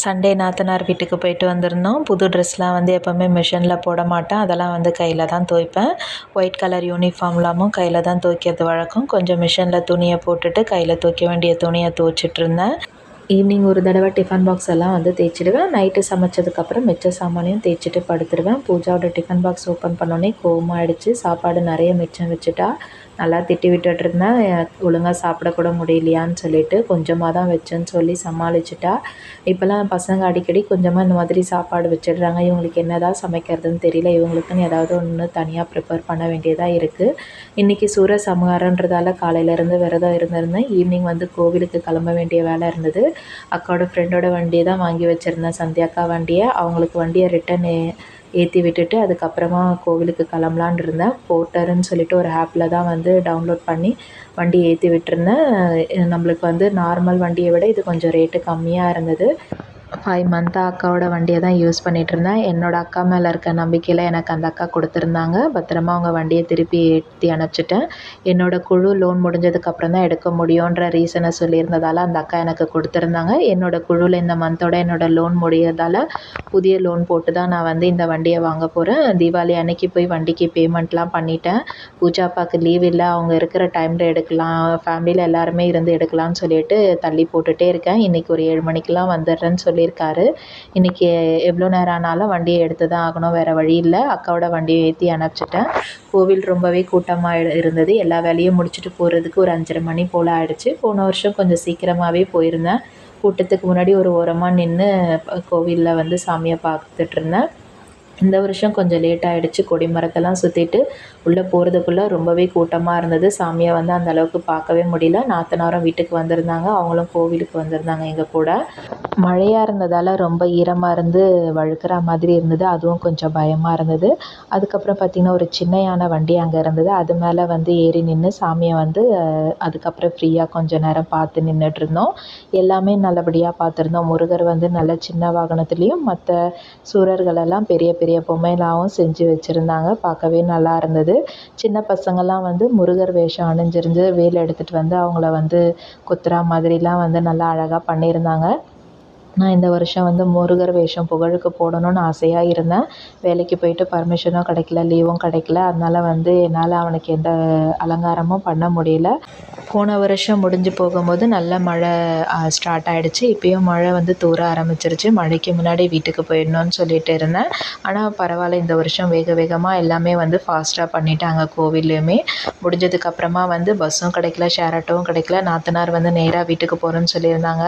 Sunday நாத்தனார் வீட்டுக்கு போயிட்டு வந்திருந்தோம். புது ட்ரெஸ்லாம் வந்து எப்போவுமே மிஷினில் போட மாட்டேன். அதெல்லாம் வந்து கையில் தான் துவைப்பேன். ஒயிட் கலர் யூனிஃபார்ம்லாமும் கையில் தான் துவைக்கிறது வழக்கம். கொஞ்சம் மிஷினில் துணியை போட்டுட்டு கையில் துவைக்க வேண்டிய துணியை துவைச்சிட்ருந்தேன். ஈவினிங் ஒரு தடவை டிஃபன் பாக்ஸ் எல்லாம் வந்து தேய்ச்சிடுவேன். நைட்டு சமைச்சதுக்கப்புறம் மிச்ச சாமானையும் தேய்ச்சிட்டு படுத்துடுவேன். பூஜாவோட டிஃபன் பாக்ஸ் ஓப்பன் பண்ணோன்னே கோவமாகிடுச்சு. சாப்பாடு நிறைய மிச்சம் வச்சுட்டா. நல்லா திட்டி விட்டுட்ருந்தேன். ஒழுங்காக சாப்பிடக்கூட முடியலையான்னு சொல்லிட்டு கொஞ்சமாக தான் வச்சேன்னு சொல்லி சமாளிச்சிட்டா. இப்போல்லாம் பசங்க அடிக்கடி கொஞ்சமாக இந்த மாதிரி சாப்பாடு வச்சிடுறாங்க. இவங்களுக்கு என்ன தான் சமைக்கிறதுன்னு தெரியல. இவங்களுக்குன்னு ஏதாவது ஒன்று தனியாக ப்ரிப்பேர் பண்ண வேண்டியதாக இருக்குது. இன்றைக்கி சூர சம்ஹாரன்றதால காலையிலேருந்து விரதம் இருந்திருந்தேன். ஈவினிங் வந்து கோவிலுக்கு கிளம்ப வேண்டிய வேலை இருந்தது. அக்காவோட ஃப்ரெண்டோட வண்டியை தான் வாங்கி வச்சுருந்தேன், சந்தியாக்கா வண்டியை. அவங்களுக்கு வண்டியை ரிட்டன் ஏற்றி விட்டுட்டு அதுக்கப்புறமா கோவிலுக்கு கிளம்பலான் இருந்தேன். போர்ட்டருன்னு சொல்லிட்டு ஒரு ஆப்பில் தான் வந்து டவுன்லோட் பண்ணி வண்டி ஏற்றி விட்டுருந்தேன். நம்மளுக்கு வந்து நார்மல் வண்டியை விட இது கொஞ்சம் ரேட்டு கம்மியாக இருந்தது. 5 மந்த்தாக அக்காவோட வண்டியை தான் யூஸ் பண்ணிகிட்ருந்தேன். என்னோடய அக்கா மேலே இருக்க நம்பிக்கையில் எனக்கு அந்த அக்கா கொடுத்துருந்தாங்க. பத்திரமா அவங்க வண்டியை திருப்பி ஏற்றி அனுப்பிச்சிட்டேன். என்னோடய குழு லோன் முடிஞ்சதுக்கப்புறம் தான் எடுக்க முடியுன்ற ரீசனை சொல்லியிருந்ததால் அந்த அக்கா எனக்கு கொடுத்துருந்தாங்க. என்னோடய குழுவில் இந்த மந்தோட என்னோடய லோன் முடியறதால் புதிய லோன் போட்டு தான் நான் வந்து இந்த வண்டியை வாங்க போகிறேன். தீபாவளி அன்னைக்கு போய் வண்டிக்கு பேமெண்ட்லாம் பண்ணிட்டேன். பூஜா அப்பாவுக்கு லீவ் இல்லை, அவங்க இருக்கிற டைமில் எடுக்கலாம், ஃபேமிலியில் எல்லாருமே இருந்து எடுக்கலாம்னு சொல்லிட்டு தள்ளி போட்டுகிட்டே இருக்கேன். இன்றைக்கி ஒரு 7 மணிக்கெலாம் வந்துடுறேன்னு சொல்லியிருக்காரு. இன்றைக்கி எவ்வளோ நேரம் ஆனாலும் வண்டியை எடுத்து தான் ஆகணும், வேறு வழி இல்லை. அக்காவோட வண்டியை ஏற்றி அனுப்பிச்சிட்டேன். கோவில் ரொம்பவே கூட்டமாக இருந்தது. எல்லா வேலையும் முடிச்சுட்டு போகிறதுக்கு ஒரு 5:30 மணி போல் ஆகிடுச்சு. போன வருஷம் கொஞ்சம் சீக்கிரமாகவே போயிருந்தேன். கூட்டத்துக்கு முன்னாடி ஒரு ஓரமாக நின்று கோவிலில் வந்து சாமியை பார்த்துட்ருந்தேன். இந்த வருஷம் கொஞ்சம் லேட் ஆகிடுச்சு. கொடி மரத்தெல்லாம் சுற்றிட்டு உள்ளே போகிறதுக்குள்ளே ரொம்பவே கூட்டமாக இருந்தது. சாமியை வந்து அந்த அளவுக்கு பார்க்கவே முடியல. நாத்தனாரும் வீட்டுக்கு வந்திருந்தாங்க, அவங்களும் கோவிலுக்கு வந்திருந்தாங்க எங்கள் கூட. மழையாக இருந்ததால் ரொம்ப ஈரமாக இருந்து வழுக்கிற மாதிரி இருந்தது. அதுவும் கொஞ்சம் பயமாக இருந்தது. அதுக்கப்புறம் பார்த்திங்கன்னா ஒரு சின்ன யானை வண்டி அங்கே இருந்தது. அது மேலே வந்து ஏறி நின்று சாமியை வந்து அதுக்கப்புறம் ஃப்ரீயாக கொஞ்சம் நேரம் பார்த்து நின்றுட்டுருந்தோம். எல்லாமே நல்லபடியாக பார்த்துருந்தோம். முருகர் வந்து நல்ல சின்ன வாகனத்துலேயும் மற்ற சூரர்களெல்லாம் பெரிய பெரிய பொம்மைலாவும் செஞ்சு வச்சுருந்தாங்க. பார்க்கவே நல்லா இருந்தது. சின்ன பசங்கள்லாம் வந்து முருகர் வேஷம் அணிஞ்சிருந்து வேல் எடுத்துகிட்டு வந்து அவங்கள வந்து குத்துறா மாதிரிலாம் வந்து நல்லா அழகாக பண்ணியிருந்தாங்க. நான் இந்த வருஷம் வந்து முருகர் வேஷம் புகழுக்கு போடணும்னு ஆசையாக இருந்தேன். வேலைக்கு போயிட்டு பர்மிஷனும் கிடைக்கல, லீவும் கிடைக்கல. அதனால் வந்து என்னால் அவனுக்கு எந்த அலங்காரமும் பண்ண முடியல. போன வருஷம் முடிஞ்சு போகும்போது நல்ல மழை ஸ்டார்ட் ஆகிடுச்சு. இப்போயும் மழை வந்து தூர ஆரம்பிச்சிருச்சு. மழைக்கு முன்னாடி வீட்டுக்கு போயிடணும்னு சொல்லிட்டு இருந்தேன். ஆனால் பரவாயில்ல, இந்த வருஷம் வேக வேகமாக எல்லாமே வந்து ஃபாஸ்ட்டாக பண்ணிட்டாங்க. கோவில்லையுமே முடிஞ்சதுக்கப்புறமா வந்து பஸ்ஸும் கிடைக்கல, ஷேர் ஆட்டோவும் கிடைக்கல. நாத்தனார் வந்து நேராக வீட்டுக்கு போகிறேன்னு சொல்லியிருந்தாங்க.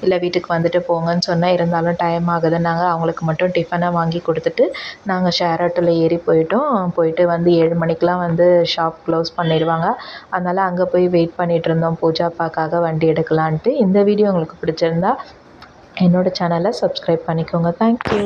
இல்லை வீட்டுக்கு வந்துட்டு போங்கன்னு சொன்னால், இருந்தாலும் டைம் ஆகுதுன்னாங்க. அவங்களுக்கு மட்டும் டிஃபனை வாங்கி கொடுத்துட்டு நாங்கள் ஷேர் ஆட்டோவில் ஏறி போயிட்டோம். போயிட்டு வந்து 7 மணிக்கெலாம் வந்து ஷாப் க்ளோஸ் பண்ணிடுவாங்க. அதனால் அங்கே போய் வெயிட் பண்ணிகிட்டு இருந்தோம் பூஜா அப்பாக்காக வண்டி எடுக்கலான்ட்டு. இந்த வீடியோ உங்களுக்கு பிடிச்சிருந்தா என்னோடய சேனலை சப்ஸ்கிரைப் பண்ணிக்கோங்க. தேங்க்யூ.